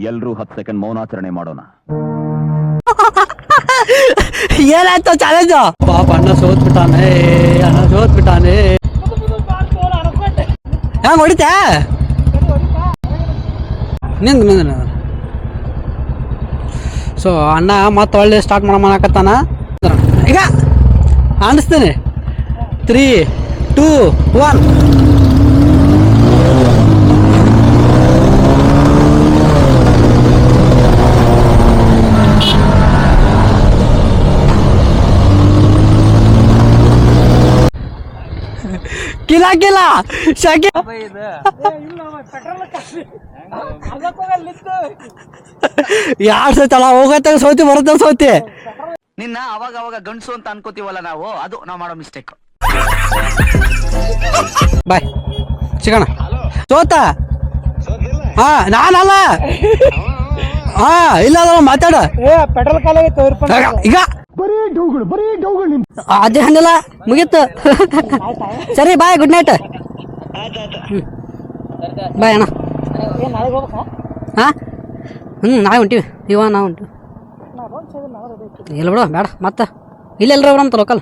ಎಲ್ರೂ 10 ಸೆಕೆಂಡ್ ಮೌನಾಚರಣೆ ಮಾಡೋಣ. ಏನಾಯ್ತು ಚಾಲೆಂಜು? ಪಾಪ ಅಣ್ಣ ಸೋತ್ಬಿಟ್ಟಾನೆ. ಹೆಂಗ್ ಹೊಡಿತಾ? ನಿಂದ ಸೊ ಅಣ್ಣ ಮತ್ತೆ ಒಳ್ಳೆ ಸ್ಟಾರ್ಟ್ ಮಾಡಕತ್ತಾನ. ಈಗ ಆಡಿಸ್ತೇನೆ. 3, 2, 1. ಕಿಲ ಶಾಕೆ 2 ಸತಿ ಅಲ್ಲ ಹೋಗತ್ತಾಗ ಸೋತಿ ಬರತ್ತಾಗ ಸೋತಿ. ನಿನ್ನ ಅವಾಗ ಗಂಡಸು ಅಂತ ಅನ್ಕೋತೀವಲ್ಲ ನಾವು, ಅದು ನಾವು ಮಾಡೋ ಮಿಸ್ಟೇಕ್. ಬಾಯ್ ಸಿಗೋಣ. ಸೋತ? ಹಾ ನಾನಲ್ಲ. ಹಾ ಇಲ್ಲ ಮಾತಾಡ. ಪೆಟ್ರೋಲ್ ಖಾಲಿ ಈಗ ಅದೇ ಹಂಗಿಲ್ಲ ಮುಗೀತು. ಸರಿ ಬಾಯ್, ಗುಡ್ ನೈಟ್. ಬಾಯ್ ಅಣ್ಣ. ಹಾ ನಾವೇ ಹೊಂಟಿವಿ. ನಾವು ಹೊಂಟಿವಿ. ಇಲ್ಲ ಬಿಡು ಬೇಡ ಮತ್ತೆ ಇಲ್ಲೆಲ್ರ ಬರಂತ ಲೋಕಲ್.